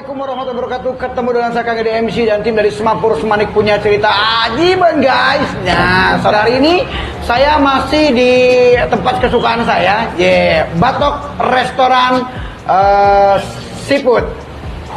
Assalamualaikum warahmatullahi wabarakatuh. Ketemu dengan saya Kang Edi MC dan tim dari Semapur Semanik punya cerita ajiban guys. Nah, sore hari ini saya masih di tempat kesukaan saya, Batok Restoran Seafood,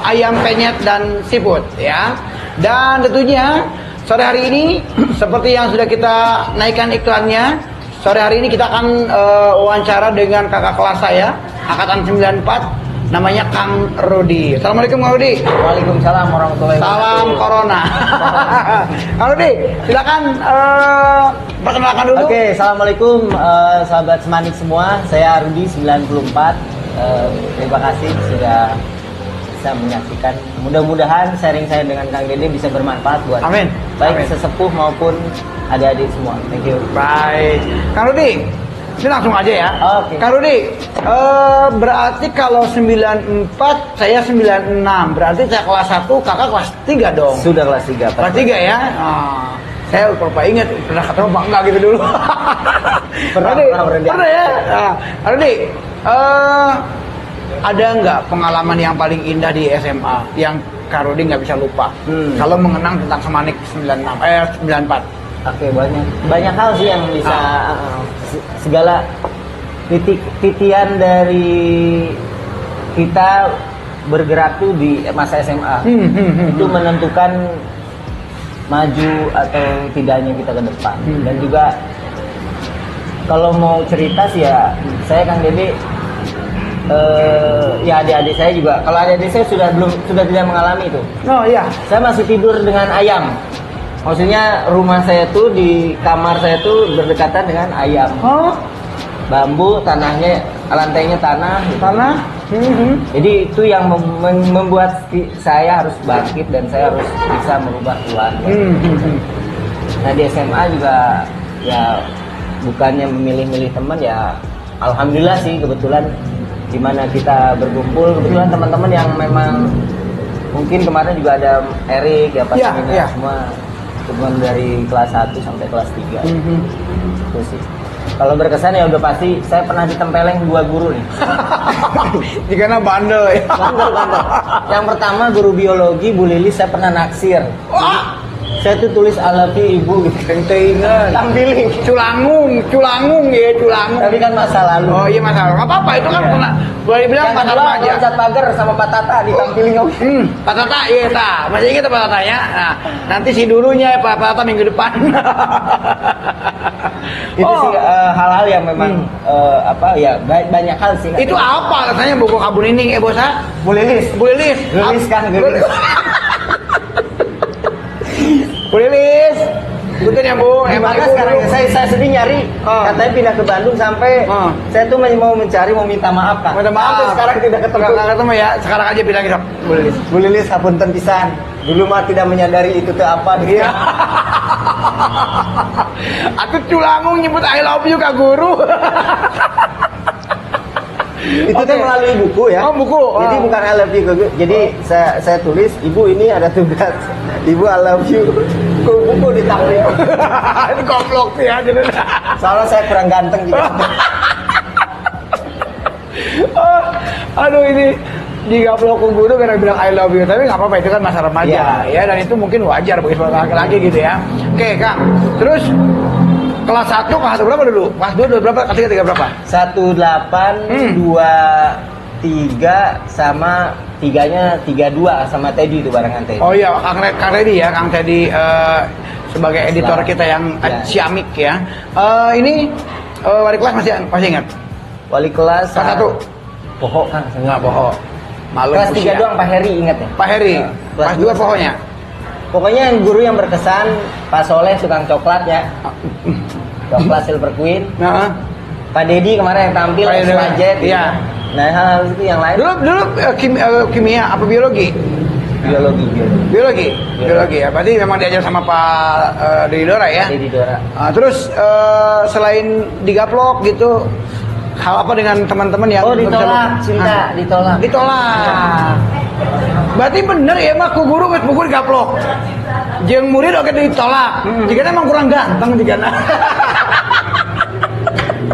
ayam penyet dan seafood ya. Dan tentunya sore hari ini seperti yang sudah kita naikkan iklannya, sore hari ini kita akan wawancara dengan kakak kelas saya, angkatan 94. Namanya Kang Rudi. Assalamualaikum Kang Rudi. Waalaikumsalam warahmatullahi wabarakatuh. Salam Corona. Kang Rudi, silakan perkenalkan dulu. Oke, assalamualaikum sahabat Semanik semua. Saya Rudi 94. Terima kasih sudah bisa menyaksikan. Mudah-mudahan sharing saya dengan Kang Dede bisa bermanfaat buat Amin. baik Amin. sesepuh maupun adik-adik semua. Thank you. Baik. Kang Rudi, ini langsung aja ya. Oke. Kang Rudi, berarti kalau 94, saya 96. Berarti saya kelas 1, kakak kelas 3 dong. Sudah kelas 3. Kelas 3 ya? Saya lupa ingat, pernah ketemu apa enggak gitu dulu. Pernah ya? Kang Rudi, ada nggak pengalaman yang paling indah di SMA yang Kang Rudi nggak bisa lupa? Kalau mengenang tentang Semanik 94. Oke, banyak hal sih yang bisa segala titian dari kita bergerak tuh di masa SMA itu menentukan maju atau tidaknya kita ke depan. Dan juga kalau mau cerita sih ya saya Kang Dede ya adik-adik saya juga, kalau adik-adik saya sudah tidak mengalami itu. Oh iya. Saya masih tidur dengan ayam. Maksudnya rumah saya tuh di kamar saya tuh berdekatan dengan ayam. Oh, Bambu, tanahnya, lantainya tanah. Gitu. tanah. Jadi itu yang membuat saya harus bangkit dan saya harus bisa merubah keluarga. Nah di SMA juga ya bukannya memilih-milih teman ya, alhamdulillah sih kebetulan dimana kita berkumpul kebetulan teman-teman yang memang mungkin kemarin juga ada Erik ya pas seminar semua. Teman dari kelas 1 sampai kelas 3 itu sih. Kalau berkesan ya udah pasti saya pernah ditempeleng 2 guru nih. Jika bandel ya. Bandel. Yang pertama guru biologi Bu Lilis saya pernah naksir. Wah, Saya tuh tulis I love you ibu gitu. kentingan. Tampilin. Culangung ya, culangung. Tapi kan masa lalu. Oh iya masa lalu. Nggak apa-apa itu kan pernah. Boleh dibilang Yang masa kedua lalu aja. loncat pagar sama Pak Tata ditampilin. Pak Tata, iya ta. Masih ingat Pak Tata ya? Nah, nanti si dulunya Pak Tata minggu depan. Itu sih hal-hal yang memang apa ya banyak hal sih. Itu apa katanya buku kabur ini bosa? Bu Lilis. Bu Lilis. Lilis kan, Lilis. Bu Lilis. Betul ya Bu. Emang Ibu sekarang dulu. saya sedih nyari, katanya pindah ke Bandung sampai saya tuh mau minta maaf kan. Minta maaf. Sampai sekarang tidak ketemu. Nggak ketemu ya. Sekarang aja bilang gitu. Bu Lilis. Bu Lilis hapunten pisan. Dulu mah tidak menyadari itu tuh apa gitu. Iya. Aku culangung nyebut I love you Kak Guru. Itu tuh melalui buku ya. Oh, buku. Jadi bukan I love you. Jadi saya tulis, Ibu ini ada tugas. Ibu I love you. Buku ditampil. Itu goblok sih ya. Soalnya saya kurang ganteng juga. Aduh ini digaplok ke guru karena bilang I love you, tapi nggak apa-apa itu kan masa remaja ya, dan itu mungkin wajar bagi seorang laki-laki gitu ya. Oke Kang, terus kelas 1 kelas berapa dulu? Kelas 2 berapa? Kelas 3 berapa? 18, 23 sama 3-nya 32 sama Teddy itu barengan Teddy. Oh iya, Kang Teddy ya, Kang Teddy sebagai editor kita yang ciamik ya. Ini wali kelas masih ingat? Wali kelas Kelas 1? Poho kan? Enggak, Poho. Malu Kelas 3 doang Pak Heri ingat ya? Pak Heri. Kelas 2 Pohonya? Pokoknya yang guru yang berkesan Pak Soleh tukang coklat ya. Coklat Silver Queen. Nah, Pak Dedi kemarin yang tampil Budget. Iya. Nah hal-hal itu yang lain. Dulu kimia apa biologi? Biologi. Biologi ya. Berarti memang diajar sama Pak Dedi Dora ya. Dedi Dora. Terus selain digaplok gitu, hal apa dengan teman-teman yang ditolak, cinta, ditolak. Ditolak. Berarti bener ya mah ku guru buku digaplok. Jeung murid oke ditolak. Jika emang kurang ganteng jika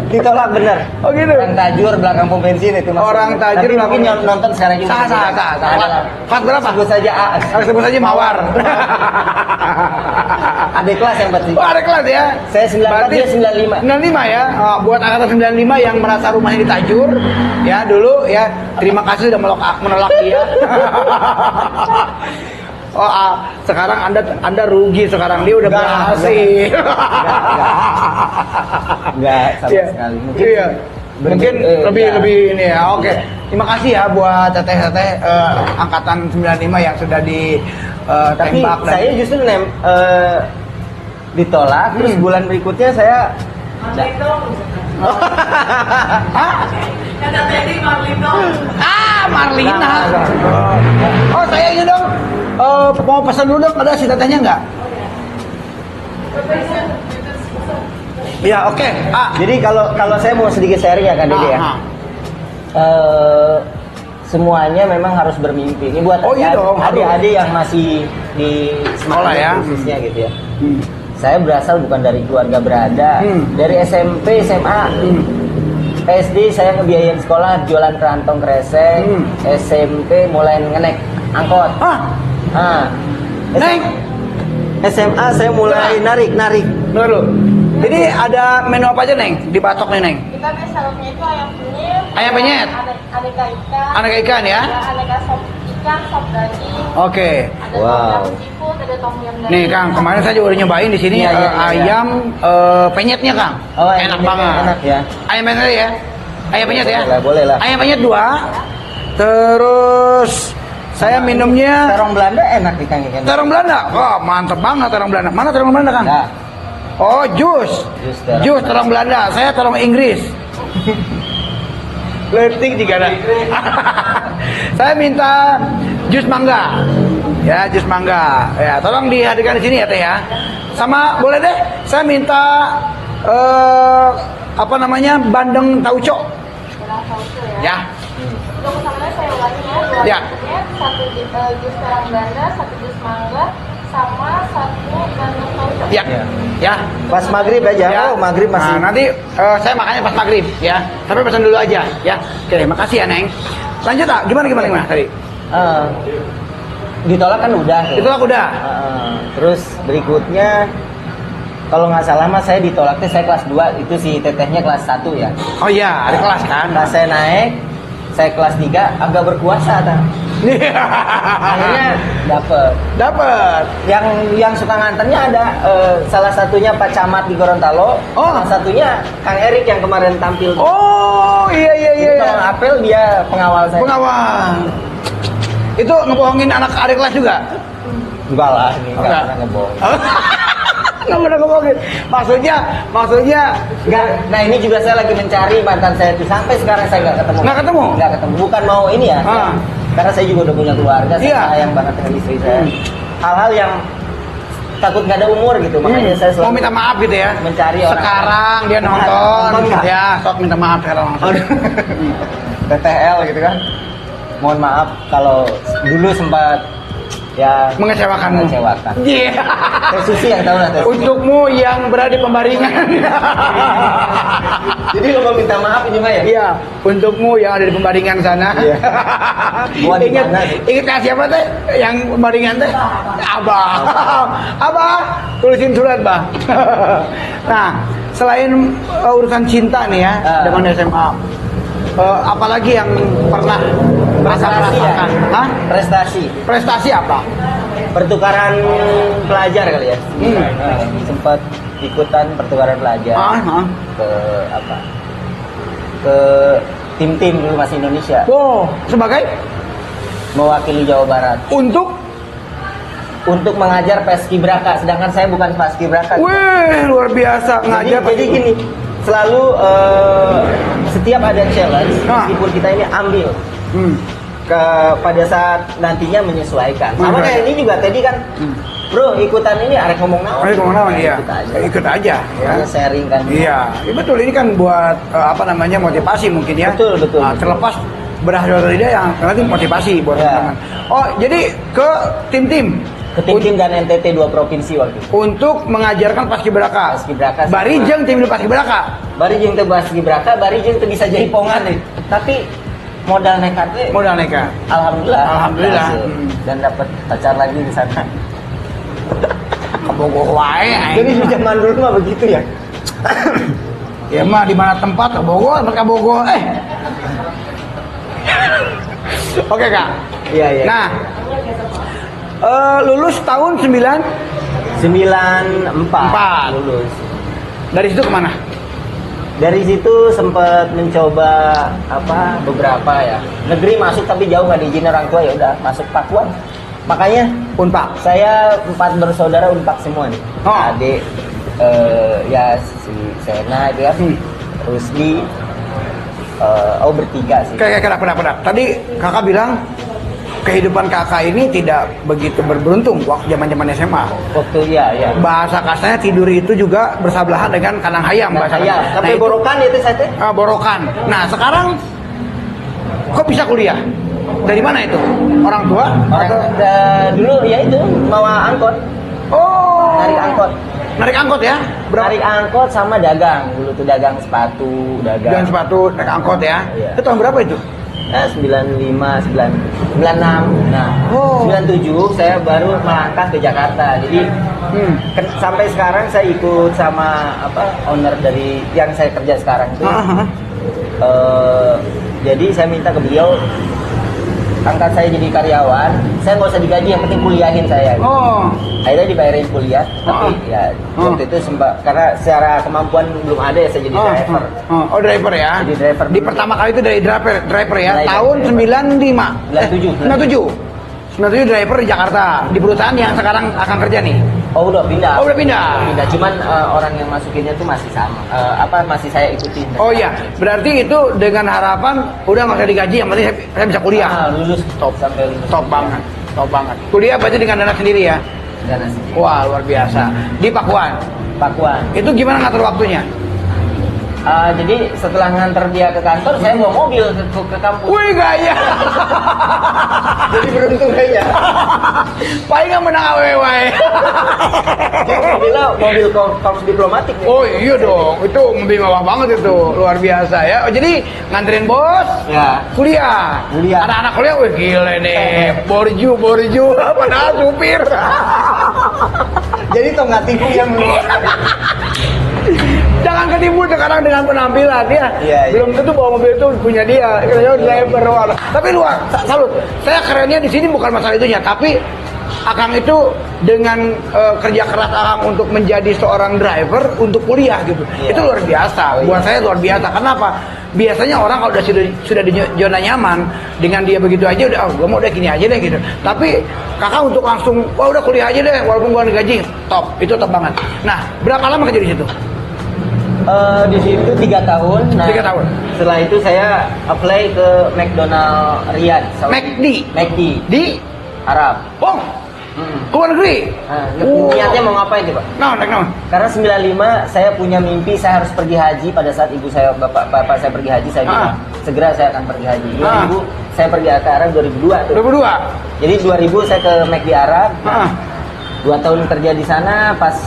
Ditolak bener. Oh gitu. Orang tajur belakang pom bensin itu maksudnya. Orang tajur Tapi belakang- mungkin nonton sekarang juga. Sah. Ada. Fat berapa? Sebut saja A. Sebut saja Mawar. Ada kelas yang pasti. Oh, ada kelas ya? Saya 94, dia 95. 95 ya. Oh, buat angkatan 95 yang merasa rumahnya di Tajur, ya dulu ya, terima kasih sudah menolak dia. Sekarang Anda rugi sekarang, dia udah berhasil. Enggak sama Iya. sekali. Mungkin Iya. Mungkin lebih ini ya. Oke. Iya. Terima kasih ya buat teteh-teteh angkatan 95 yang sudah di Tapi tembak dan- saya justru ditolak, terus bulan berikutnya saya Kata Teddy Marlino. Marlina. Nah, Oh, saya ini dong. Mau pesan dulu dong, ada si tetehnya nggak? Ya, oke. jadi kalau saya mau sedikit sharing ya Kak Dede ya. Semuanya memang harus bermimpi. Ini buat Oh, iya dong, harus. adik-adik yang masih di Sekolah ya. khususnya gitu ya. Saya berasal bukan dari keluarga berada, dari SMP, SMA. SD saya ngebiayain sekolah jualan kerantong kresek, SMP mulai ngenek angkot. Nah, Neng, SMA saya mulai narik. bener lu. Jadi ada menu apa aja, Neng? Di Batok nih, Neng. Kita biasanya itu ayam penyet. Ayam penyet. Aneka ikan. Aneka ikan ya. Aneka sop ikan, sop daging. Oke. Ada Wow. tom yum seafood, ada tom yum daging. Nih, Kang, kemarin saya juga udah nyobain di sini Iya, iya, iya. ayam penyetnya, Kang. Oh, ayam enak penyetnya banget. enak ya. Ayam penyet ya. Ayam penyet ya. Boleh lah. Ayam penyet 2. Terus saya minumnya Terong Belanda enak nih Kang ikan. terong Belanda. Oh, mantep banget terong Belanda. Mana terong Belanda, Kang? Nah, Oh, jus. Jus terong. Jus terong Belanda. Saya terong Inggris. Letik juga ada. Saya minta jus mangga. Ya, jus mangga. Ya, tolong dihadirkan di sini ya, Teh ya. Sama boleh deh, saya minta apa namanya? Bandeng tauco. Kurang tahu tuh ya. Ya. Untuk utamanya saya ulangi ya. Dua Ya. penyet, satu jus terang Belanda, satu jus mangga, sama satu bandeng tauco. Ya. Ya. Ya. pas maghrib aja. Ya. Oh, maghrib masih. Nah, nanti saya makannya pas maghrib ya. Tapi pesan dulu aja ya. Oke, makasih ya, Neng. Lanjut ah, gimana tadi? Eh, ditolak kan udah. tuh. Itu aku udah. Terus berikutnya kalau nggak salah mas saya ditolaknya saya kelas 2, itu si tetehnya kelas 1 ya. Oh iya, ada kelas kan? Pas saya naik, saya kelas 3 agak berkuasa ta. Akhirnya dapet. Dapat. Yang suka nganternya ada salah satunya Pak Camat di Gorontalo, Oh. salah satunya Kang Erik yang kemarin tampil. Oh, iya. Kalau apel dia pengawal saya. Pengawal. Itu ngebohongin anak adik kelas juga? Enggak lah, ini enggak Enggak. pernah ngebohong. Nggak pernah ngebohongin. Maksudnya Enggak. Nah ini juga saya lagi mencari mantan saya itu sampai sekarang saya nggak ketemu. Nggak ketemu? Nggak ketemu. Bukan mau ini ya. Ah. Karena saya juga udah punya keluarga. Saya Iya. sayang banget dengan istri saya. Hal-hal yang takut nggak ada umur gitu. Makanya saya selalu mau minta maaf gitu ya. mencari orang. Sekarang dia nonton. Nonton nggak? Ya, sok minta maaf sekarang langsung. TTL gitu kan. Mohon maaf kalau dulu sempat ya Mengecewakanmu. mengecewakan. Iya. Teh Susi yang tahu lah Teh Susi. Untukmu yang berada di pembaringan. Jadi lo mau minta maaf ini mah ya? Iya, untukmu yang ada di pembaringan sana. Iya. Gua di ingat, mana? ingat kasih siapa teh? Yang pembaringan teh? Abah. Abah, tulisin surat, Bah. Nah, selain urusan cinta nih ya, dengan SMA, apalagi yang pernah Prestasi ya? rasakan? Hah? Prestasi. Prestasi apa? Pertukaran pelajar kali ya. Sempat ikutan pertukaran pelajar ke apa? Ke tim-tim dulu masih Indonesia Wow, sebagai mewakili Jawa Barat untuk mengajar paskibraka, sedangkan saya bukan paskibraka. wih, luar biasa ngajar. Jadi gini, selalu setiap ada challenge, meskipun kita ini ambil pada saat nantinya menyesuaikan. Sama kayak ini juga tadi kan, bro ikutan ini arek ngomong naon. Ayo ngomong naon, iya. Ikut aja. Ikut aja ya. Makanya sharing kan. Iya, ya betul, ini kan buat apa namanya, motivasi mungkin ya. Betul. Nah, terlepas berhasil atau tidak yang nanti motivasi buat Ya. teman-teman. Oh, jadi ke tim-tim Ketinggian dan NTT 2 provinsi waktu itu. Untuk mengajarkan paskibraka. Paskibraka. Barijeng tim paskibraka. Barijeng teu paskibraka, barijeng teu bisa jaipongan deh. Tapi modal nekat we. Modal nekat. Alhamdulillah. Alhamdulillah. Berhasil. Dan dapat pacar lagi di sana. Kebogoh wae. Jadi di zaman dulu mah begitu ya. Ya mah di mana tempat Bogor, mereka Bogor. Oke Kak. Iya, iya. Nah, lulus tahun 94. 94 lulus. Dari situ kemana? Dari situ sempat mencoba beberapa ya. Negeri masuk tapi jauh nggak diizinin orang tua, ya udah masuk Pakuan. Makanya Unpad. saya 4 bersaudara Unpad semua nih. Oh. Adik ya si Sena itu ya. Rusdi bertiga sih. Kenapa? Tadi kakak bilang kehidupan kakak ini tidak begitu berberuntung waktu zaman SMA. Waktu ya. Bahasa kasarnya tidur itu juga bersebelahan dengan kandang hayam. Bahasa bahasa ya. kasarnya. Sampai itu- borokan itu saya teh. Borokan. Nah sekarang kok bisa kuliah? Dari mana itu? Orang tua? Atau? Dulu ya itu bawa angkot, Oh. narik angkot. Narik angkot ya? Narik angkot sama dagang. Dulu tuh dagang sepatu, Dan sepatu naik angkot ya? Iya. Itu tahun berapa itu? Nah, 95, 96. Nah, Oh. 97 saya baru melangkah ke Jakarta. Jadi sampai sekarang saya ikut sama owner dari yang saya kerja sekarang itu. Jadi saya minta ke beliau angkat saya jadi karyawan, saya nggak usah digaji, yang penting kuliahin saya. Oh. Akhirnya dibayarin kuliah, tapi ya waktu itu sempat karena secara kemampuan belum ada ya saya jadi driver. Oh, driver ya? Jadi driver Di dulu. pertama kali itu dari driver ya? Driver. Tahun 95? 97. 97 driver di Jakarta, di perusahaan yang sekarang akan kerja nih? Oh udah pindah. Oh, udah pindah. Cuman orang yang masukinnya tuh masih sama. Masih saya ikutin. Oh iya, berarti itu dengan harapan udah nggak usah digaji, yang penting saya bisa kuliah. Lulus top sampai lulus. Top banget, top banget. Kuliah berarti dengan dana sendiri ya? Dan asik. Wah, luar biasa. Di Pakuan. Pakuan. Itu gimana ngatur waktunya? Jadi setelah nganter dia ke kantor, saya bawa mobil ke kampus. Wih, gaya. Jadi beruntung kayaknya. Paling nggak menang awewe. Mobilnya mobil korps diplomatik nih. Oh iya dong, itu mobil mewah banget itu, luar biasa ya. Oh, jadi nganterin bos, Ya. kuliah. Kuliah. Anak-anak kuliah, wih gila nih, borju, padahal supir. Jadi tongatiku yang Jangan ketipu sekarang dengan penampilan ya. Iya. Belum tentu bahwa mobil itu punya dia. Katanya driver warna. Tapi luar, salut. Saya kerennya di sini bukan masalah itunya, tapi Akang itu dengan kerja keras Akang untuk menjadi seorang driver untuk kuliah gitu. Iya. Itu luar biasa. Buat saya luar biasa. Kenapa? Biasanya orang kalau sudah di zona nyaman dengan dia begitu aja udah gue mau udah gini aja deh gitu. Tapi kakak untuk langsung wah udah kuliah aja deh walaupun gua gaji top. Itu top banget. Nah, berapa lama kerja di situ? di situ 3 tahun. Nah, 3 tahun. Setelah itu saya apply ke McDonald Riyadh. McD. McD Di Arab. Oh, ke luar negeri. Nah, Oh. niatnya mau ngapain nih Pak? Nah. Karena 95 saya punya mimpi saya harus pergi haji pada saat ibu saya bapak saya pergi haji saya bilang segera saya akan pergi haji. 2000 saya pergi ke Arab 2002 tuh. 2002. Jadi 2000 saya ke McD Arab. Ah. 2 tahun kerja di sana pas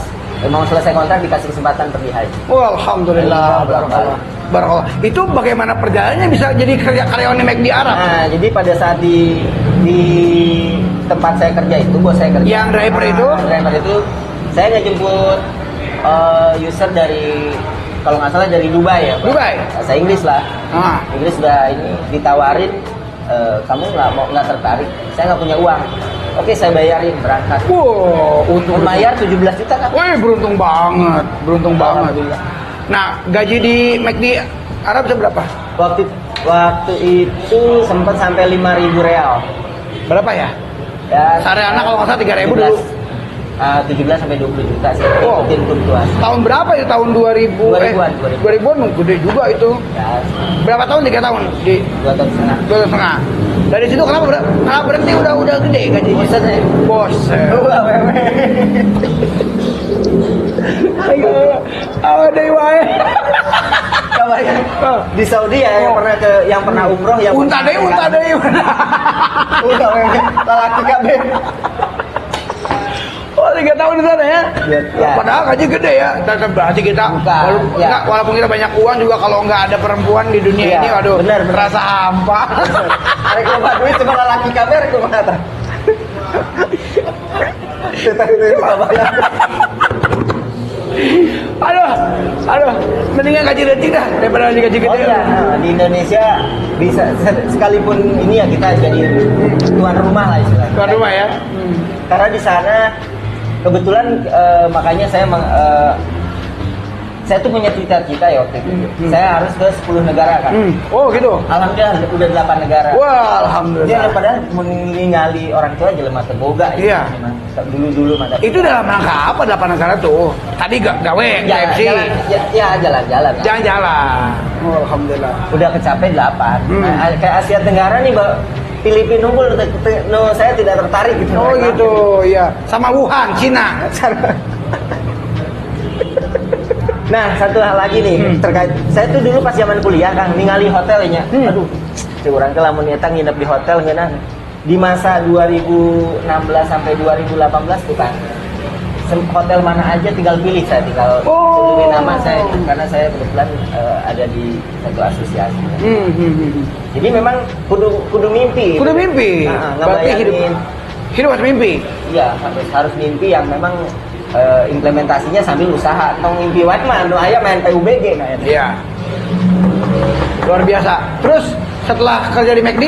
mau selesai kontrak dikasih kesempatan pergi haji. Wah, alhamdulillah. Barakallah. Barakallah. Itu bagaimana perjalanannya bisa jadi kerja karyawan di McD Arab? Nah, jadi pada saat di tempat saya kerja itu, bos saya kerja. Yang driver itu? Driver itu saya ngejemput user dari kalau nggak salah dari Dubai ya. Pak. Dubai? Bahasa Inggris lah. Ah. Inggris udah ini ditawarin kamu nggak tertarik? Saya nggak punya uang. Oke, saya bayarin berangkat. Wow, untung. Membayar 17 juta kan? Wih, beruntung banget. Beruntung banget. Alhamdulillah. Nah, gaji di McD Arab seberapa? Waktu itu sempat sampai 5.000 real. Berapa ya? Ya, Sarjana kalau nggak salah 3.000 dulu. 17 sampai 20 juta sih. Wow. Ikutin fluktuasi. Tahun berapa itu? Tahun 2000? 2000-an, 2000-an gede juga itu. Ya, Berapa tahun? 3 tahun? Di 2 tahun setengah. 2 tahun setengah. Dari situ kenapa berhenti udah gede gajinya? Bosan saya. Bosen. Wewe. Ayo, ada wae. Kabar ya? Di Saudi ya yang pernah umroh yang Unta deh. Udah wewe. Lalaki kabeh. 3 tahun di sana ya. Ya. Padahal gaji gede ya. Tetap berarti kita Bukan, ya. walaupun kita banyak uang juga kalau nggak ada perempuan di dunia Iya, ini, waduh, benar. terasa hampa. Arek loba duit cuma laki kamer kumaha tah. Kita itu bayar. Aduh, mendingan gaji detik dah daripada gaji gede. Oh iya, di Indonesia bisa sekalipun ini ya kita jadi tuan rumah lah istilahnya. Tuan rumah ya. Karena di sana kebetulan makanya saya tuh punya cita-cita ya waktu itu. Saya harus ke 10 negara kan. Oh gitu. Alhamdulillah udah 8 negara. Wah, alhamdulillah. Dia padahal meninggali orang tua jelema teboga Iya. Dulu mata. Itu dalam rangka apa 8 negara tuh? Tadi gawe KFC. Jalan-jalan. Jalan-jalan. Oh, alhamdulillah. Udah kecapai 8. Nah, kayak Asia Tenggara nih, Filipina unggul, saya tidak tertarik gitu. Oh gitu, ya. Sama Wuhan, Cina. Nah, satu hal lagi nih terkait saya tuh dulu pas zaman kuliah Kang ningali hotelnya. Aduh, curang ke lamun eta nginep di hotel ngeunah. Di masa 2016 sampai 2018 tuh kan. Hotel mana aja tinggal pilih, saya tinggal tulis nama saya karena saya kebetulan ada di satu asosiasi. Jadi memang kudu mimpi. Kudu mimpi. Berarti hidup harus mimpi. Iya, harus mimpi yang memang implementasinya sambil usaha. Tong mimpi wae mah anu aya main PUBG nah. Iya. Luar biasa. Terus setelah kerja di McD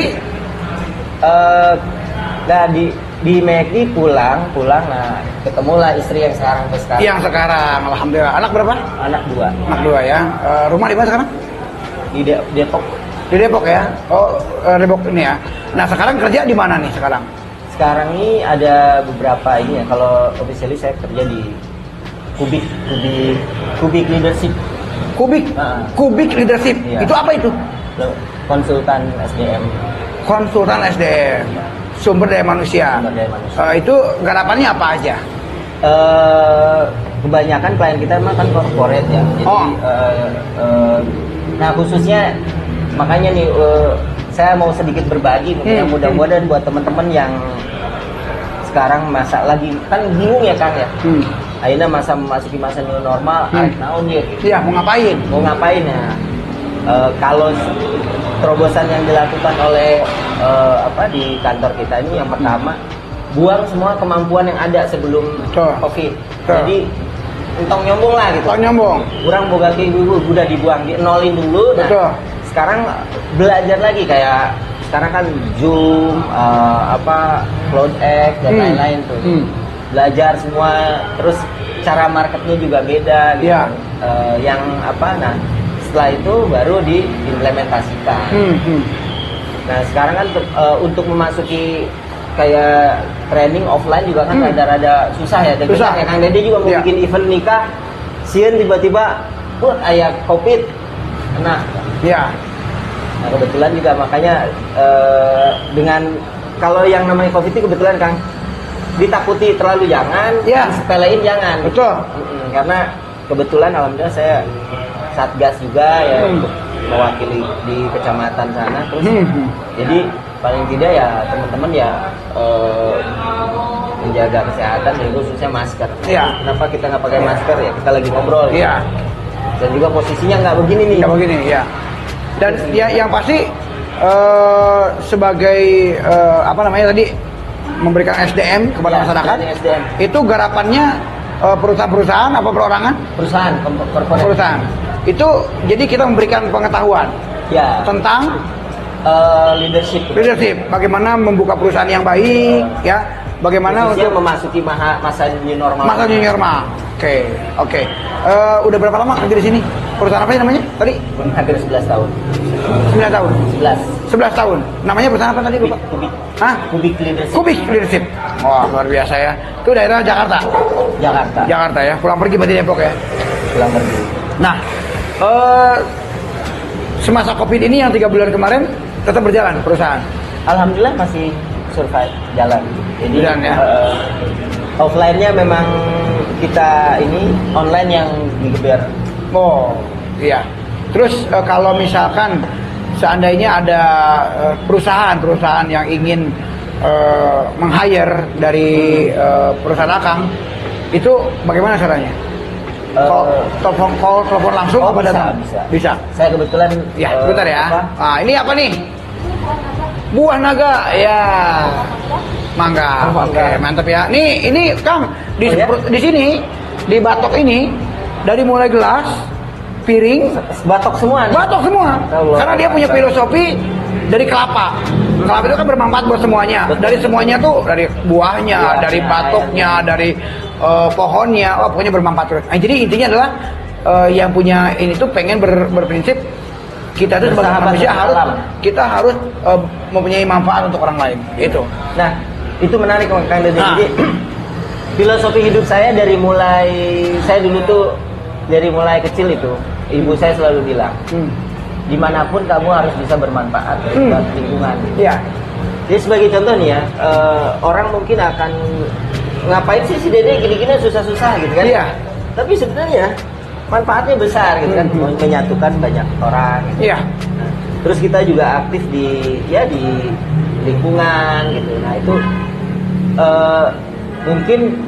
nah di McD pulang nah ketemulah istri yang sekarang. Yang sekarang alhamdulillah. Anak berapa? Anak 2. Anak 2 ya. Rumah di mana sekarang? Di Depok. Di Depok ya. Oh, Depok ini ya. Nah, sekarang kerja di mana nih sekarang? Sekarang ini ada beberapa ini ya. Kalau officially saya kerja di Kubik Leadership. Kubik Leadership. Iya. Itu apa itu? Konsultan SDM. Konsultan SDM. Sumber daya manusia. Sumber daya manusia. Itu garapannya apa aja? Kebanyakan klien kita memang kan corporate ya. Jadi nah khususnya makanya nih saya mau sedikit berbagi mungkin mudah-mudahan buat teman-teman yang sekarang lagi kan bingung ya Kang ya. Akhirnya memasuki masa new normal, naon ya gitu. Iya, mau ngapain ya? Kalau terobosan yang dilakukan oleh di kantor kita ini yang pertama buang semua kemampuan yang ada sebelum COVID. Jadi entong nyombong lah gitu. Kurang boga dulu udah dibuang, nolin dulu. Nah, sekarang belajar lagi kayak sekarang kan Zoom, CloudX dan lain-lain tuh. Belajar semua, terus cara marketnya juga beda gitu. Yeah. Nah setelah itu baru diimplementasikan. Nah sekarang kan untuk memasuki kayak training offline juga kan rada-rada susah ya. Susah. Kang Dede juga mau bikin event nikah, sieun tiba-tiba, aya COVID. Nah kebetulan juga makanya dengan kalau yang namanya COVID itu kebetulan Kang ditakuti terlalu jangan, sepelein jangan. Betul. Karena kebetulan alhamdulillah saya satgas juga ya untuk mewakili di kecamatan sana terus. Jadi paling tidak ya teman-teman ya menjaga kesehatan ya khususnya masker. Iya. Kenapa kita nggak pakai masker ya? Kita lagi ngobrol. Iya. Dan juga posisinya nggak begini nih. Nggak begini ya. Dan yang pasti sebagai tadi memberikan SDM kepada masyarakat. SDM. Itu garapannya perusahaan-perusahaan apa perorangan? Perusahaan. Itu jadi kita memberikan pengetahuan tentang leadership. Bagaimana membuka perusahaan yang baik, ya. Bagaimana khususnya untuk memasuki masa new normal. Masa new normal. Oke. Udah berapa lama kerja di sini? Perusahaan apa sih namanya? Tadi? Hampir 11 tahun. 9 tahun. 11 tahun. Namanya perusahaan apa tadi, Lupa? Kubik Leadership. Kubik Leadership. Wah, luar biasa ya. Itu daerah Jakarta. Jakarta ya. Pulang pergi berarti Depok ya. Pulang pergi. Nah, semasa Covid ini yang 3 bulan kemarin tetap berjalan perusahaan. Alhamdulillah masih survive, jalan. Jadi offline-nya memang kita ini, online yang digeber. Oh, iya. Terus kalau misalkan seandainya ada perusahaan yang ingin meng-hire dari perusahaan Akang, itu bagaimana caranya? Telepon langsung apa bisa, datang? Bisa. Saya kebetulan Ya, bentar ya. apa, Ah, ini apa nih? Buah naga, ya. Mangga. Oh, Oke, mangga. mantap ya. Nih, ini Kang di, Oh, ya? di sini di batok ini dari mulai gelas, piring, batok semua nih. batok semua. Allah. Karena dia punya filosofi dari kelapa. Kelapa itu kan bermanfaat buat semuanya. Betul. Dari semuanya tuh, dari buahnya, Buahnya, dari batoknya, ayamnya. dari pohonnya. Oh, pokoknya bermanfaat terus. Nah, jadi intinya adalah yang punya ini tuh pengen berprinsip kita tuh sebagai Bersahabat manusia dengan harus alam. kita harus mempunyai manfaat untuk orang lain. Itu. Nah, itu menarik Kang Dede. Nah. Jadi filosofi hidup saya dari mulai saya dulu tuh dari mulai kecil itu ibu saya selalu bilang, dimanapun kamu harus bisa bermanfaat buat lingkungan. Iya. Jadi sebagai contoh nih ya, orang mungkin akan ngapain sih si Dede gini-gini susah-susah gitu kan? Iya. Tapi sebenarnya manfaatnya besar gitu kan, menyatukan banyak orang. Gitu. Iya. Nah, terus kita juga aktif di lingkungan gitu. Nah itu mungkin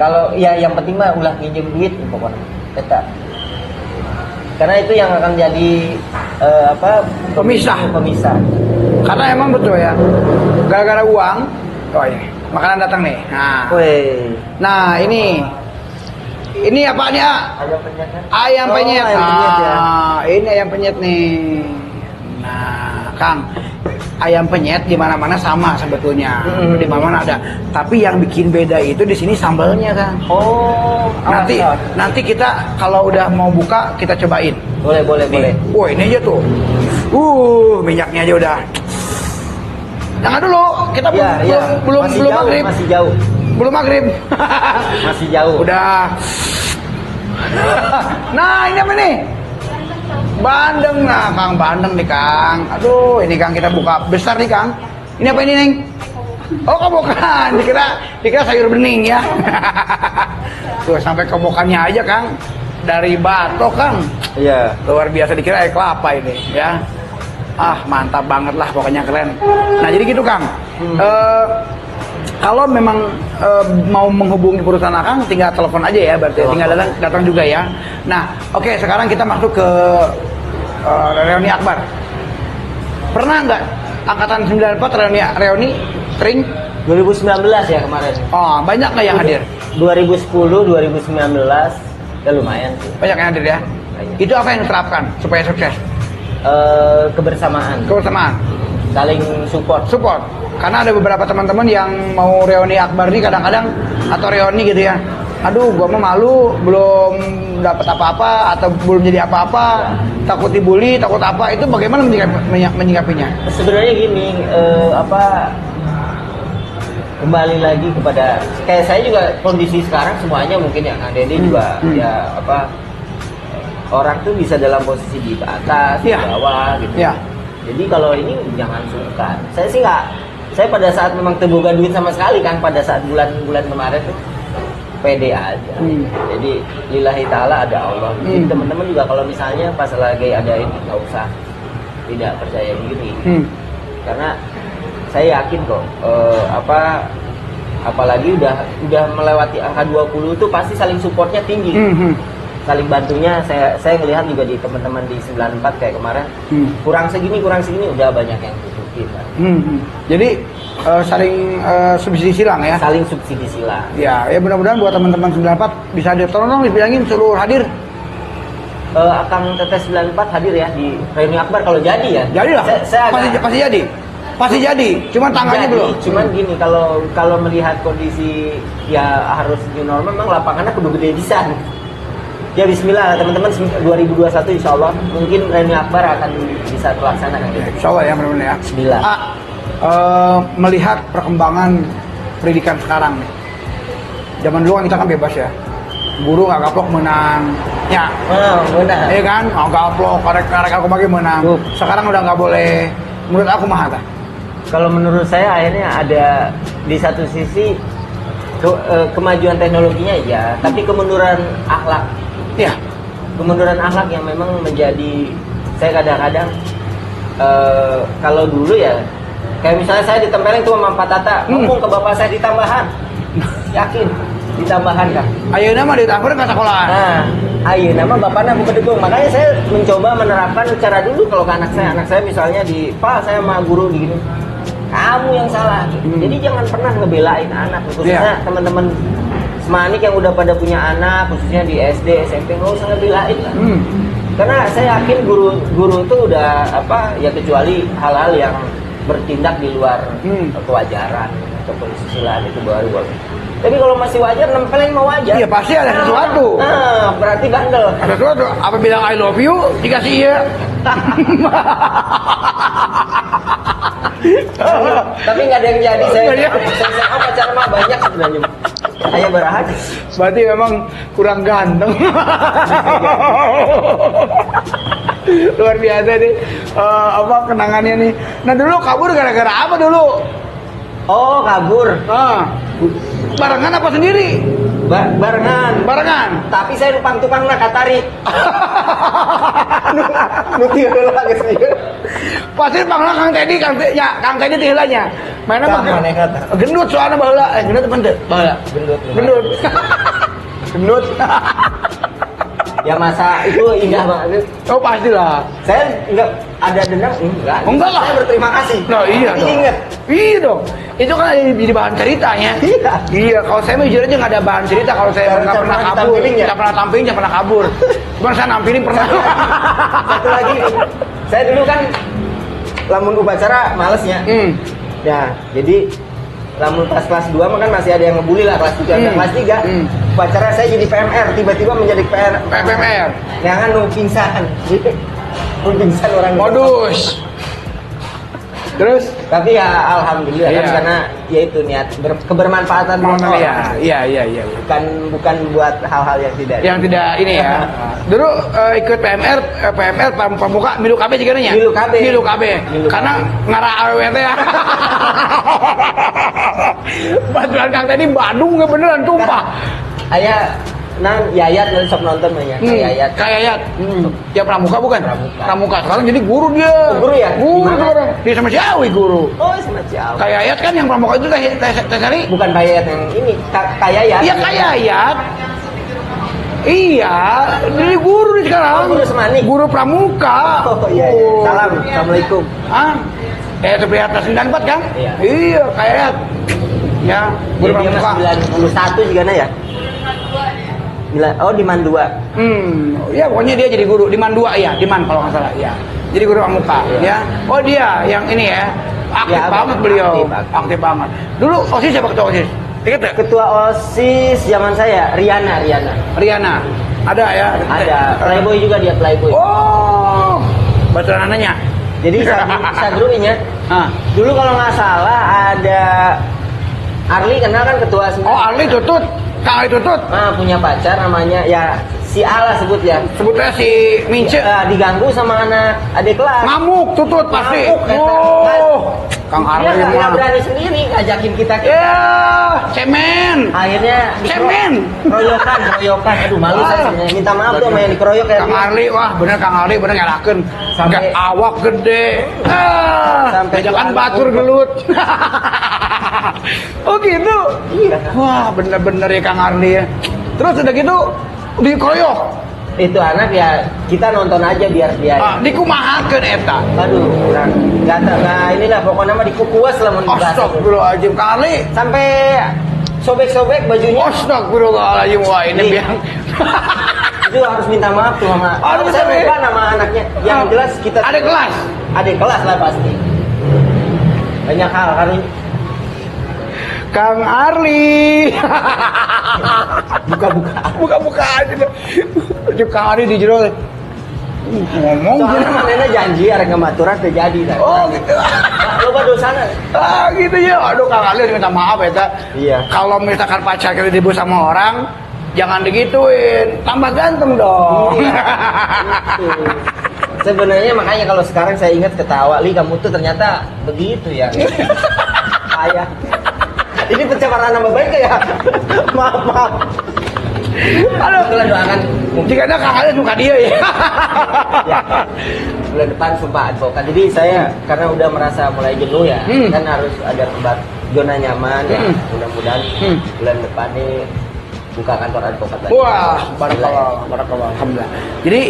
kalau ya yang penting mah ulah minjem duit pokoknya tetap. Karena itu yang akan jadi Pemisah. Pemisah. Karena emang betul ya. Gara-gara uang. Oh ini makanan datang nih. Nah. Woi. Nah ini apa nih? Ayam penyet kan? Ayam Oh, penyet. ayam penyet ya. Ini ayam penyet nih. Nah, Kang, ayam penyet di mana-mana sama sebetulnya. Di mana-mana ada. Tapi yang bikin beda itu di sini sambalnya, Kang. Oh, Nanti kita kalau udah mau buka kita cobain. boleh. Nih. Wah, ini aja tuh. Minyaknya aja udah. Jangan dulu, kita belum masih jauh, maghrib. masih jauh. Belum maghrib. Masih jauh. Udah. Nah, ini apa nih? Bandeng. Nah, Kang, bandeng nih, Kang. Aduh, ini Kang kita buka besar nih, Kang. Ini apa ini, Neng? Oh, kobokan. Dikira sayur bening ya. Tuh, sampai kobokannya aja, Kang. Dari batok, Kang. Iya. Luar biasa, dikira air kelapa ini, ya. Ah, mantap banget lah, pokoknya keren. Nah, jadi gitu, Kang. Kalau memang mau menghubungi perusahaan Akang, tinggal telepon aja ya, berarti tinggal datang juga ya. Nah, oke, sekarang kita masuk ke reuni Akbar. Pernah nggak angkatan 94 reuni Tring? 2019 ya kemarin. Oh, banyak nggak yang hadir? 2010, 2019 ya lumayan sih. Banyak yang hadir ya. Banyak. Itu apa yang diterapkan supaya sukses? Kebersamaan, Kebersamaan, saling support. support. Karena ada beberapa teman-teman yang mau reuni Akbar ini kadang-kadang atau reuni gitu ya. Aduh, gua mah malu, belum dapat apa-apa atau belum jadi apa-apa, takut dibully, takut apa. Itu bagaimana menyikapinya? Sebenarnya gini, kembali lagi kepada kayak saya juga kondisi sekarang semuanya mungkin ya Kang Dede juga ya orang tuh bisa dalam posisi di atas, di bawah gitu. Ya. Jadi kalau ini jangan sungkan. Saya sih nggak. Saya pada saat memang terbuka duit sama sekali kan pada saat bulan-bulan kemarin tuh pede aja. Jadi lillahi ta'ala ada Allah. Jadi teman-teman juga kalau misalnya pas lagi ada ini nggak usah tidak percaya diri. Karena saya yakin kok apalagi udah melewati angka 20 itu pasti saling supportnya tinggi. Saling bantunya saya ngelihat juga di teman-teman di 94 kayak kemarin kurang segini udah banyak yang tutupin kan. Jadi saling subsidi silang ya. Saling subsidi silang. Ya mudah-mudahan buat teman-teman 94 bisa hadir. Tolong dibilangin suruh hadir. Akang Tetes 94 hadir ya di reuni Akbar kalau jadi ya. Jadilah. Saya Pasti jadi. Pasti jadi. Cuman tangannya jadi, belum. Cuman gini kalau melihat kondisi ya harus new normal memang lapangannya kudu gede pisan. Ya bismillah teman-teman 2021 insya Allah mungkin reuni Akbar akan bisa terlaksana kan gitu. Insya Allah ya benar-benar ya. Bismillah. Melihat perkembangan pendidikan sekarang nih. Zaman dulu kan kita kan bebas ya. Guru nggak gaplok menang. Ya. Benar. Iya kan? Nggak gaplok, karek aku bagi menang. Sekarang udah nggak boleh. Menurut aku mah ada. Kalau menurut saya akhirnya ada di satu sisi kemajuan teknologinya ya, tapi kemunduran akhlak. Iya. Kemunduran akhlak yang memang menjadi saya kadang-kadang kalau dulu ya Kayak misalnya saya ditempelin tuh sama Pak Tata, ngomong ke bapak saya ditambahan. Yakin ditambahan kan? Ayeuna mah ditangkur ke sekolahan. Nah, ayo nama bapaknya aku kedukung. Makanya saya mencoba menerapkan cara dulu kalau ke anak saya. Anak saya misalnya Pak saya sama guru gini. Kamu yang salah. Jadi jangan pernah ngebelain anak. Khususnya teman-teman semanik yang udah pada punya anak, khususnya di SD, SMP, nggak usah ngebelain lah. Karena saya yakin guru itu udah ya kecuali hal-hal yang bertindak di luar kewajaran atau kesusilaan itu baru. Tapi kalau masih wajar, nempelin mau wajar. Iya pasti ada sesuatu. Berarti bandel. Ada sesuatu. Apa bilang I love you dikasih iya. Tapi nggak ada yang jadi. Saya pacaran mah banyak sebenarnya. Saya berahat. Berarti memang kurang ganteng. Luar biasa nih. Kenangannya nih. Nah dulu kabur gara-gara apa dulu? Oh kabur. Barengan apa sendiri? Barengan. Tapi saya numpang tukang nak katarik. Nuti dulu lagi saya. Pasti panglah Kang Teddy tihilanya. Mana mah gendut soalnya baheula. Gendut apa teu? Baheula. Gendut. Gendut. Ya masa itu indah banget. Oh pastilah. Saya enggak ada dendam, enggak. Enggak lah. Saya berterima kasih. Nah iya Tapi dong. Ingat. Iya dong. Itu kan jadi bahan ceritanya. Iya. Iya. Kalau saya jujur aja nggak ada bahan cerita. Kalau saya nggak pernah kabur, nggak pernah tampilin, nggak pernah kabur. Cuma saya nampilin pernah. Satu lagi, saya dulu kan lamun upacara malesnya. Ya, jadi lamun pas kelas 2 mah kan masih ada yang ngebully lah kelas 3. Kelas 3 upacara saya jadi PMR, tiba-tiba menjadi PMR. Jangan nu pingsan. Nu pingsan orang. Modus. Terus? Tapi ya alhamdulillah Iya. kan karena ya itu niat kebermanfaatan buat orang. Iya. Bukan buat hal-hal yang tidak. Yang tidak ini ya. Dulu ikut PMR Pramuka Milu KB juga nya. Milu KB. Karena ngarah awewe teh ya. Bantuan Kang tadi Bandung nggak beneran tumpah. Ayah Yayat nanti sok nonton banyak. Yayat. Kayak Yayat. Ya Pramuka bukan? Pramuka. Sekarang jadi guru dia. Guru ya? Guru Gimana? sekarang. Dia sama si Awi guru. Oh, sama jauh. Kayak Yayat kan yang Pramuka itu teh Sari. Bukan Yayat yang ini, Yayat. Iya kayak Yayat. Iya, jadi guru nih sekarang. Oh, guru Semanik. Guru Pramuka. Oh iya. Salam. Assalamualaikum. Seperti atas 94 kan? Iya. Iya, kayak Yayat. Ya, guru Dia Pramuka. 91 juga ya. Oh di Man 2. Ya pokoknya dia jadi guru di Man 2 ya, di Man kalau nggak salah ya. Jadi guru Pramuka ya. Oh dia yang ini ya. Aktif Ya, banget beliau. aktif. Banget. Dulu OSIS siapa ketua OSIS? Ingat nggak? Ketua OSIS zaman saya Riana. Riana. Ada ya? Ada. Playboy juga dia Playboy. Oh. Baturan anaknya. Jadi saya dulu ingat. Dulu kalau nggak salah ada Arli kenal kan ketua semua. Oh Arli Tutut. Kang Arli Tutut. Punya pacar namanya ya si Ala sebut ya. Sebutnya si Mince. Diganggu sama adik kelas. Ngamuk Tutut pasti. Ngamuk, Kang Dia Arli nggak mah. berani sendiri ngajakin kita. Ya, cemen. Akhirnya Cemen. keroyokan. Aduh malu saya sebenarnya. Minta maaf tuh sama yang dikeroyok ya. Kang Arli, wah bener Kang Arli bener ngelakeun. Sampai- Awak gede. Sampai Jangan jualan batur bubur. gelut. Oh gitu. Iya. Wah bener-bener ya Kang Arli ya. Terus udah gitu dikeroyok. Itu anak ya kita nonton aja biar dia. Dikumahakeun eta. Aduh kurang. Nggak inilah pokoknya mah dikukuas lah mau dibahas. Astagfirullahaladzim Kang Arli. Sampai sobek-sobek bajunya. Astagfirullahaladzim wah ini Iya. biang. Itu harus minta maaf tuh sama. Aduh, Saya tapi- lupa nama anaknya. Yang jelas kita. Ada kelas. Adik kelas lah pasti. Banyak hal kan. Kang Arli. Buka-buka. aja deh. Kang Arli di jero. Ngomong. Soalnya manena janji arek ngamaturan teh jadi tah. Oh gitu. Loba dosana. Gitu ya. Aduh Kang Arli minta maaf ya. Iya. Kalau misalkan pacar kita dibu sama orang, jangan digituin. Tambah ganteng dong. Iya, gitu. Sebenarnya makanya kalau sekarang saya ingat ketawa, Li kamu tuh ternyata begitu ya. Ayah. Ini pencemaran nama baik ya. Maaf. Aduh, Kebetulan doakan jika ada kakaknya suka dia ya. ya, bulan depan sumpah advokat. Jadi saya karena udah merasa mulai jenuh ya, kan harus ada tempat zona nyaman ya. Mudah-mudahan bulan depan nih buka kantor advokat lagi. Wah, barakallah, barakallah, alhamdulillah. Jadi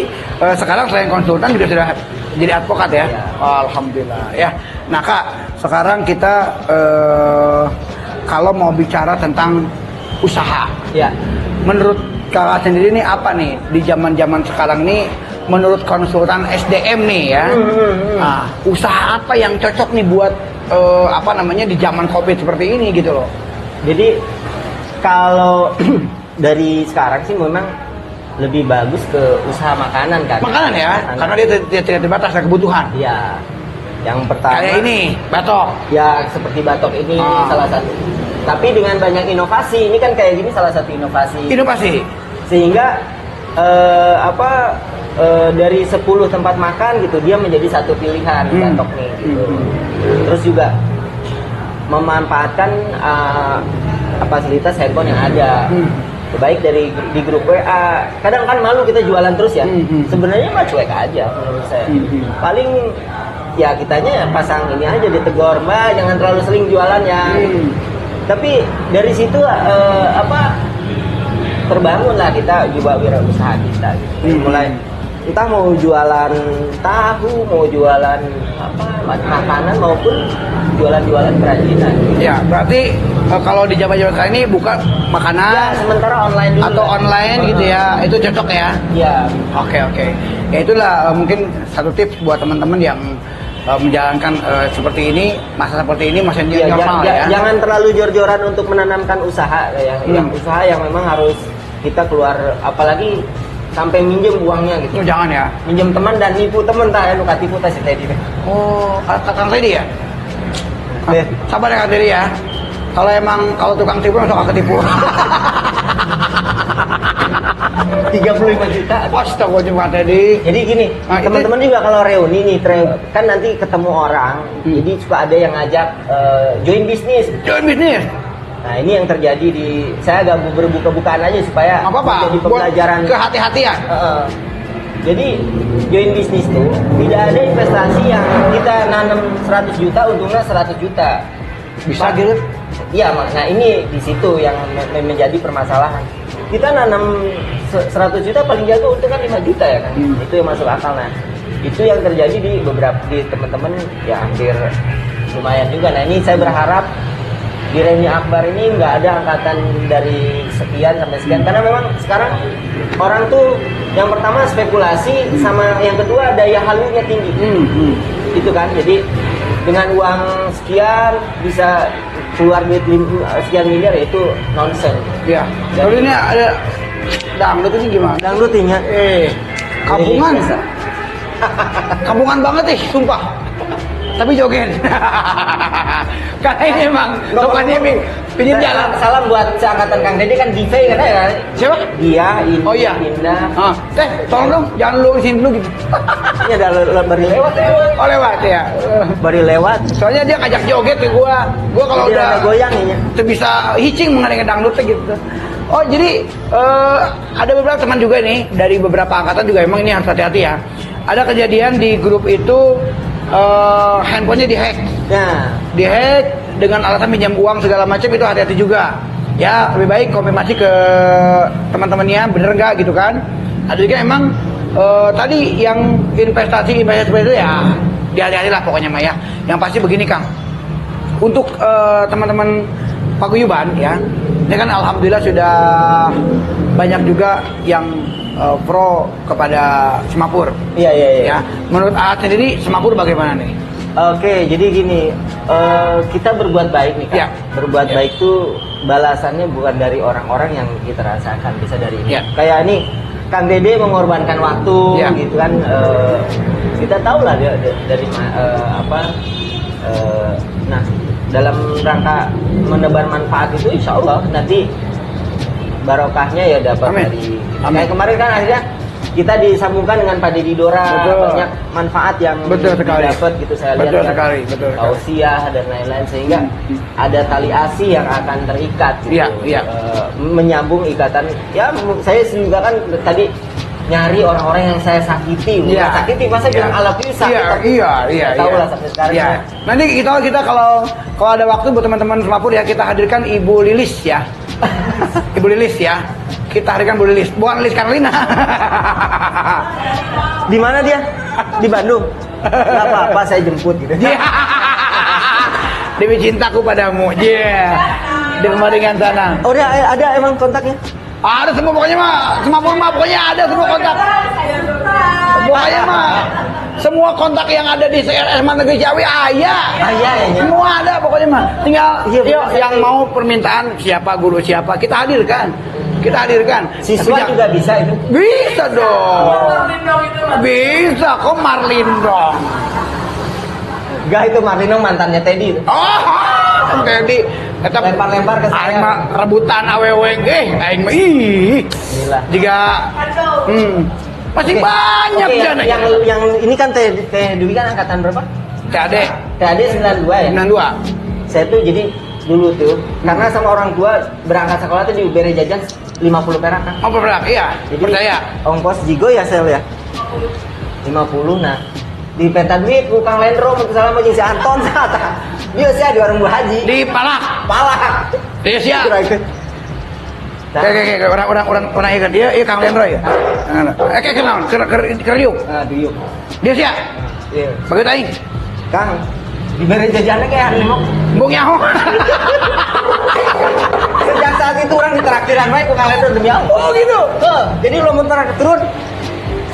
sekarang selain konsultan juga sudah jadi advokat ya? Iya. Alhamdulillah ya. Nah Kak, sekarang kita kalau mau bicara tentang usaha, Ya. menurut Kakak sendiri nih apa nih di zaman-zaman sekarang nih menurut konsultan SDM nih ya? Nah, usaha apa yang cocok nih buat apa namanya di zaman Covid seperti ini gitu loh? Jadi kalau dari sekarang sih memang lebih bagus ke usaha makanan kan. Makanan ya, karena dia tidak terbatas ada kebutuhan. Iya. Yang pertama Kayak ini, batok. ya seperti batok ini Ah. salah satu. Tapi dengan banyak inovasi, ini kan kayak gini salah satu inovasi. Inovasi. Sehingga dari 10 tempat makan gitu dia menjadi satu pilihan batok nih gitu. Terus juga memanfaatkan fasilitas handphone yang ada. Baik dari di grup WA, kadang kan malu kita jualan terus ya. Sebenarnya mah cuek aja menurut saya. Paling ya kitanya pasang ini aja ditegur, Mbak jangan terlalu sering jualan ya. Tapi dari situ terbangunlah kita juga wirausaha kita. Gitu. Mulai entah mau jualan tahu, mau jualan makanan maupun jualan-jualan kerajinan. Ya, berarti kalau di zaman-zaman sekarang ini buka Ya, makanan sementara online dulu. atau online gitu ya, itu cocok ya. Ya, Oke. Ya itulah mungkin satu tips buat teman-teman yang menjalankan seperti ini, masa seperti ini masih ya, normal ya. jangan terlalu jor-joran untuk menanamkan usaha yang usaha yang memang harus kita keluar, apalagi sampai minjem uangnya gitu. Jangan ya. Minjem teman dan nipu teman tak anu katipu tas tadi. Oh, Kang Teddy ya? Deh. Sabar ya Kang Teddy ya. Kalau tukang tipu masuk ketipu. 35 juta. Astagfirullah Kang Teddy. Jadi gini, Nah, teman-teman juga kalau reuni nih, kan nanti ketemu orang, jadi suka ada yang ngajak join bisnis. Join bisnis. Nah ini yang terjadi saya agak berbuka-bukaan aja supaya Apa-apa. jadi pembelajaran. Buat kehati-hatian. Jadi join bisnis tuh tidak ada investasi yang kita nanam 100 juta untungnya 100 juta. Bisa gitu? Iya, nah ini di situ yang menjadi permasalahan. Kita nanam 100 juta paling jago untungnya 5 juta ya kan. Itu yang masuk akal. Nah itu yang terjadi di teman-teman ya hampir lumayan juga. Nah ini saya berharap di Reuni Akbar ini nggak ada angkatan dari sekian sampai sekian, karena memang sekarang orang tuh yang pertama spekulasi, sama yang kedua daya halunya tinggi. Itu kan, jadi dengan uang sekian bisa keluar duit sekian miliar, itu nonsense. Iya. Lalu ini ada dangdut ini gimana? Dangdutinya Kampungan. Kampungan banget sumpah. Tapi joget. Karena ini emang tokannya pinggir jalan. Salam buat seangkatan Kang Dede kan Dive kan ya. Siapa? Dia, Indah. Oh iya. Tolong dong, jangan lu sini dulu gitu. Ini ada baru lewat ya. Oh lewat ya. Baru lewat. Soalnya dia ngajak joget ke gua. Gua kalau Jadi udah ada goyang ini. itu bisa hicing mengenai dangdutnya gitu. Oh jadi ada beberapa teman juga nih dari beberapa angkatan juga, emang ini harus hati-hati ya. Ada kejadian di grup itu handphonenya dihack. Nah, Dihack dengan alasan pinjam uang segala macam, itu hati-hati juga. Ya lebih baik konfirmasi ke teman-temannya bener nggak gitu kan. Ada juga emang tadi yang investasi seperti itu ya hati-hati lah pokoknya Maya. Yang pasti begini Kang, untuk teman-teman paguyuban ya, ini kan alhamdulillah sudah banyak juga yang pro kepada Semapur. iya. Ya, menurut Aat sendiri Semapur bagaimana nih? Oke, jadi gini, kita berbuat baik nih kan. Ya. Berbuat Ya. baik itu balasannya bukan dari orang-orang yang kita rasakan, bisa dari ini. Ya. Kayak nih, Kang Dede mengorbankan waktu, Ya. gitu kan. Kita tahu lah dia dari nah dalam rangka menebar manfaat itu, insya Allah nanti barokahnya ya dapat Amin. dari. Amin. Kayak kemarin kan akhirnya kita disambungkan dengan Pak Deddy Dora, Betul. banyak manfaat yang Betul sekali. didapat gitu saya lihat. Betul kan. sekali, betul sekali. Tausiah dan lain-lain sehingga ada tali asih yang akan terikat gitu. Iya, iya. Menyambung ikatan. Ya saya juga kan tadi nyari orang-orang yang saya sakiti, bukan Iya. sakiti, masa Iya. bilang I love you sakit. Iya, tapi iya. tahu lah sampai sekarang. Iya. Nanti kita kalau ada waktu buat teman-teman semapur ya kita hadirkan Ibu Lilis ya. Ibu Lilis ya. Kita hadirkan Bu Lilis, bukan Lilis Karlina. Di mana dia? Di Bandung. Gak apa-apa saya jemput gitu. Iya. Demi cintaku padamu. Iya. Di Kemaringan sana. Oh ada emang kontaknya? Ada semua pokoknya mah, semapur mah pokoknya ada semua kontak. Pokoknya mah semua kontak yang ada di SMA Negeri Ciawi ayah. Ayah ya. Semua ada pokoknya mah. Tinggal Iya, yuk bener. yang mau permintaan siapa guru siapa kita hadirkan. Kita hadirkan. Siswa Tapi juga bisa itu. bisa dong. Bisa kok Marlindong. Enggak itu Marlino mantannya Teddy itu. Oh, Teddy. Eta Lempar-lempar ke saya. aing mah rebutan AWW aing mah ih. Inilah. Jika masih Oke. banyak Oke, jana. yang ini kan Teh Dewi kan angkatan berapa? TAD TAD 92 ya. 92. Saya tuh jadi dulu tuh karena sama orang tua berangkat sekolah tuh diberi jajan 50 perak kan. Oh, berat, iya. Jadi Percaya. ongkos jigo ya sel ya. 50 nah. Di peta duit bukan Lendro untuk salah sama si Anton sata. Dia sih di warung Bu Haji. Di Palak. Palak. Dia sia. Itu lagi. Nah, Kayak orang ikan dia, iya Kang Lendro ya. Kayak kenal, ker yuk. nah, duyuk. Dia sia. Iya. Bagi aing. Kang, diberi jajannya kayak hari mau. Bung nyaho. Sejak saat itu orang ditraktiran baik ke Kang Lendro demi Allah. Oh gitu. Jadi lo mau traktir turun.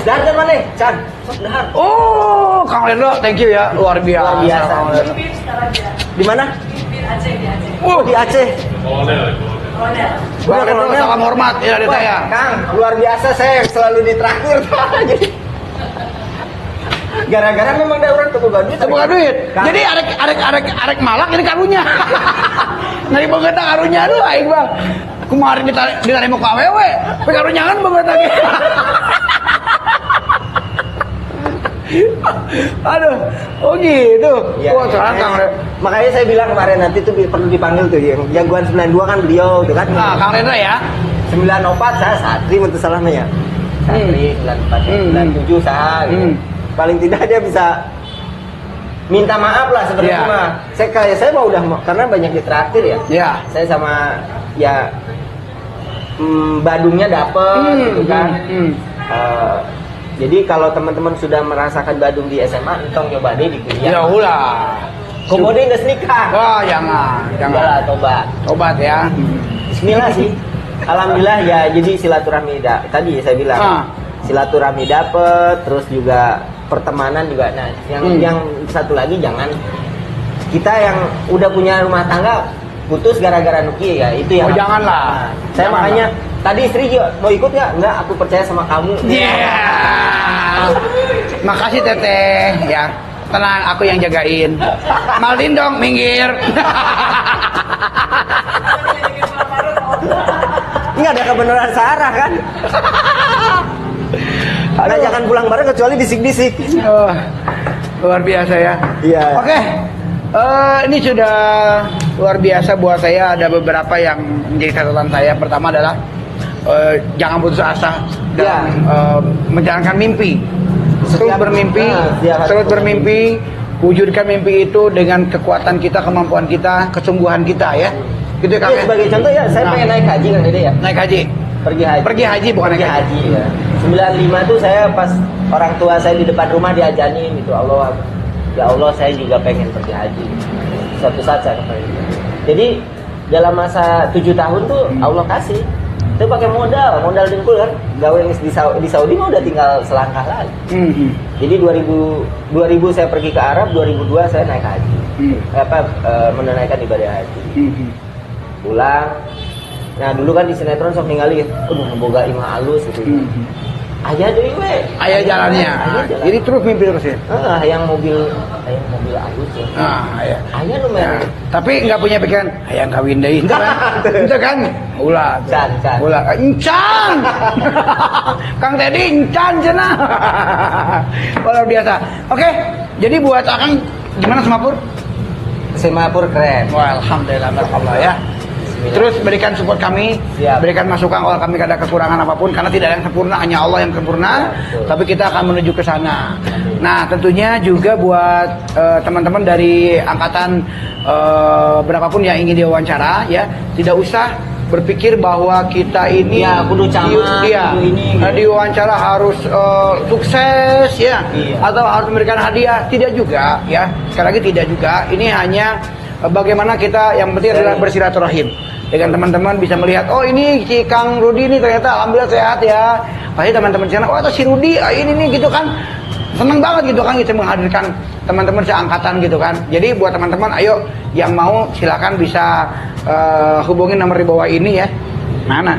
Dahar dari mana? Chan. Dahar. Oh, Kang Lendro, thank you ya. Luar biasa. Luar biasa. Kang Lendro. Di mana? Oh, Di Aceh. Kang Lendro salam hormat ya dari Wah, saya. Kang, luar biasa saya selalu ditraktir. Jadi gara-gara memang ada orang kebuka duit. Bukan duit. Kang. Jadi arek malak ini karunya. Nari banget karunya aduh aing bang. Kemarin ditarik mau ke AWW, tapi karunya kan banget lagi. Aduh, oh gitu. Iya, Wah, sekarang Kang Lendro. makanya saya bilang kemarin nanti tuh perlu dipanggil tuh yang jagoan 92 kan beliau tuh kan. Nah, Kang Lendro ya. 94 saya satri untuk salahnya ya. Satri 94 97 saya gitu. Paling tidak dia bisa minta maaf lah sebenarnya Iya. mah. Saya mah udah karena banyak ditraktir ya. Ya. Saya sama ya Badungnya dapet gitu kan. Jadi kalau teman-teman sudah merasakan Badung di SMA, entong coba deh di kuliah. Ya ulah. Kemudian udah nikah. Wah, jangan. Jangan tobat. Tobat ya. Bismillah sih. Alhamdulillah ya. Jadi silaturahmi tadi saya bilang. Silaturahmi dapet, terus juga pertemanan juga. Nah, yang satu lagi jangan kita yang udah punya rumah tangga putus gara-gara nuki ya itu yang. Oh, janganlah. Saya Janganlah. makanya tadi istri juga mau ikut nggak? Nggak, aku percaya sama kamu. Iya. Makasih Teteh ya. Tenang, aku yang jagain. Malin dong, minggir. Nggak ada kebenaran searah kan? Nah, jangan pulang bareng kecuali bisik-bisik. Oh, luar biasa ya. Iya. Oke. Ini sudah luar biasa buat saya. Ada beberapa yang menjadi catatan saya. Pertama adalah jangan putus asa dalam menjalankan mimpi. Terus bermimpi, terus bermimpi, wujudkan mimpi itu dengan kekuatan kita, kemampuan kita, kesungguhan kita ya. Gitu kan? Ya, sebagai contoh ya, saya pengen naik haji kan Dede ya. Naik haji. Pergi haji bukan pergi naik haji. haji ya. 95 tuh saya pas orang tua saya di depan rumah diajanin gitu, Allah ya Allah saya juga pengen pergi haji. Suatu saat saya pengen. Jadi dalam masa 7 tahun tuh Allah kasih. Itu pakai modal dengkul kan. Gawe di Saudi mah udah tinggal selangkah lagi. Jadi 2000 saya pergi ke Arab, 2002 saya naik haji. Menunaikan ibadah haji. Pulang. Nah, dulu kan di sinetron sok ningali, boga imah alus gitu. Aya deui we. Ayah jalannya. Aya jalan. Jadi terus mimpi terus ya. Yang mobil alus ya. Nah, ya. Ayah lumayan. Tapi nggak punya pikiran, ayang kawin deh, itu kan? Itu kan? Ulah. Encan. Ulah. Encan. Kang Teddy encan cenah. Luar biasa. Oke, jadi buat Akang gimana Semapur? Semapur keren. Wah, alhamdulillah, barakallah ya. Terus berikan support kami, Siap. berikan masukan kalau kami ada kekurangan apapun, karena tidak ada yang sempurna, hanya Allah yang sempurna. Betul. Tapi kita akan menuju ke sana. Nah, tentunya juga buat teman-teman dari angkatan berapapun yang ingin diwawancara, ya tidak usah berpikir bahwa kita ini Ya, kudu camat, kudu ini, gitu. diwawancara harus sukses ya, Iya. atau harus memberikan hadiah, tidak juga ya. Sekali lagi tidak juga. Ini hanya bagaimana kita yang penting adalah bersilaturahim dengan teman-teman, bisa melihat oh ini si Kang Rudi ini ternyata alhamdulillah sehat ya. Pasti teman-teman sana oh atau si Rudi ini nih gitu kan, seneng banget gitu kan kita menghadirkan teman-teman seangkatan gitu kan. Jadi buat teman-teman ayo yang mau silakan bisa hubungi nomor di bawah ini ya. Mana?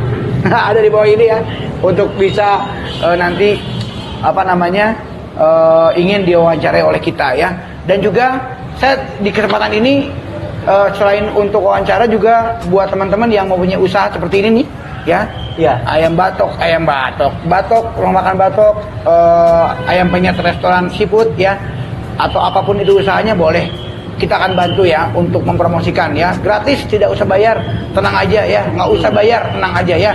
Ada di bawah ini ya untuk bisa nanti apa namanya ingin diwawancarai oleh kita ya. Dan juga saya di kesempatan ini selain untuk wawancara juga buat teman-teman yang mau punya usaha seperti ini nih ya. Iya. Ayam batok, rumah makan batok, ayam penyet restoran seafood ya, atau apapun itu usahanya boleh. Kita akan bantu ya untuk mempromosikan ya, gratis, tidak usah bayar, tenang aja ya, nggak usah bayar, tenang aja ya.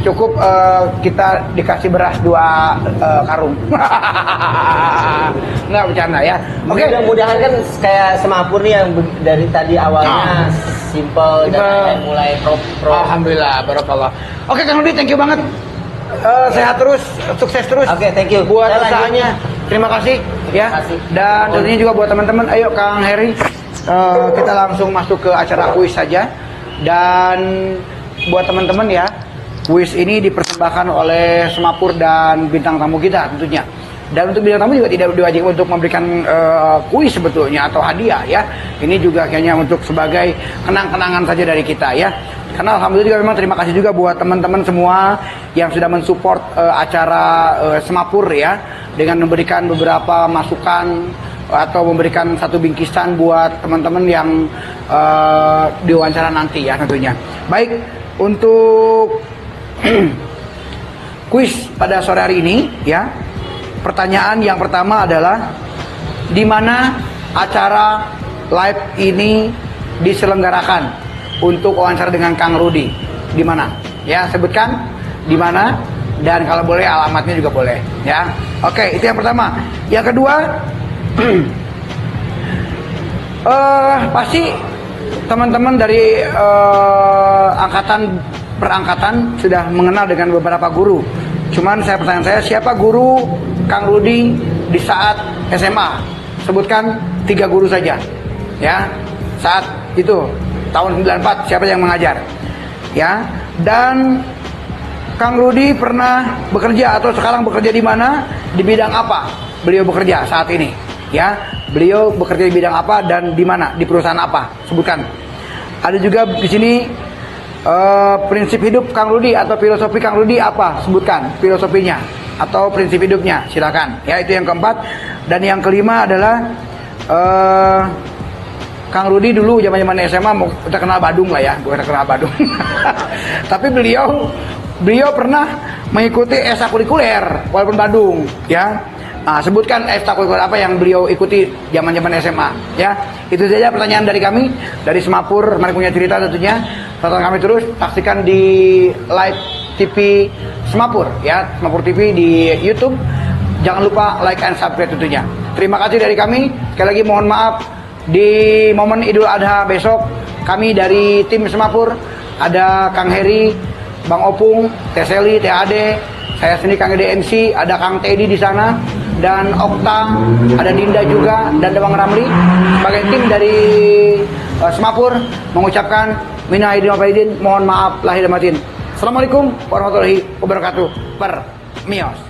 Cukup kita dikasih beras 2 karung. Nggak bercanda ya. Oke. Mudah-mudahan kan kayak Semapur nih yang dari tadi awalnya simple dan mulai pro. Alhamdulillah, barakallah. Oke Kang Rudi, thank you banget. Sehat terus, sukses terus. Oke, thank you. Buat Saya lanjut. usahanya. Terima kasih ya. Terima kasih. Dan tentunya juga buat teman-teman, ayo Kang Heri, kita langsung masuk ke acara kuis saja. Dan buat teman-teman ya, kuis ini dipersembahkan oleh Semapur dan bintang tamu kita tentunya. Dan untuk bintang tamu juga tidak diwajibkan untuk memberikan kuis sebetulnya atau hadiah ya. Ini juga hanya untuk sebagai kenang-kenangan saja dari kita ya. Karena alhamdulillah juga memang terima kasih juga buat teman-teman semua yang sudah mensupport acara Semapur ya, dengan memberikan beberapa masukan atau memberikan satu bingkisan buat teman-teman yang diwawancara nanti ya tentunya. Baik, untuk kuis pada sore hari ini ya. Pertanyaan yang pertama adalah di mana acara live ini diselenggarakan untuk wawancara dengan Kang Rudi? Di mana? Ya, sebutkan di mana dan kalau boleh alamatnya juga boleh ya. Oke, itu yang pertama. Yang kedua, pasti teman-teman dari perangkatan sudah mengenal dengan beberapa guru. Cuman pertanyaan saya, siapa guru Kang Rudi di saat SMA? Sebutkan 3 guru saja. Ya. Saat itu tahun 94 siapa yang mengajar? Ya. Dan Kang Rudi pernah bekerja atau sekarang bekerja di mana? Di bidang apa beliau bekerja saat ini? Ya. Beliau bekerja di bidang apa dan di mana? Di perusahaan apa? Sebutkan. Ada juga di sini prinsip hidup Kang Rudi atau filosofi Kang Rudi apa? Sebutkan filosofinya atau prinsip hidupnya, silakan. Ya, itu yang keempat. Dan yang kelima adalah Kang Rudi dulu zaman SMA terkenal Badung lah ya, bukan terkenal Badung. Tapi beliau pernah mengikuti ekstrakurikuler walaupun Badung, ya. Nah, sebutkan ekstrakurikuler apa yang beliau ikuti zaman SMA, ya. Itu saja pertanyaan dari kami dari Semapur, mari punya cerita tentunya. Tonton kami terus, saksikan di live TV Semapur ya, Semapur TV di YouTube. Jangan lupa like and subscribe tentunya. Terima kasih dari kami. Sekali lagi mohon maaf di momen Idul Adha besok kami dari tim Semapur ada Kang Heri, Bang Opung, Teseli, TAD, saya sendiri Kang Ede MC, ada Kang Teddy di sana dan Okta, ada Dinda juga dan Bang Ramli sebagai tim dari Semapur mengucapkan minal aidin wal faizin, mohon maaf lahir dan batin. Assalamualaikum warahmatullahi wabarakatuh. Permios.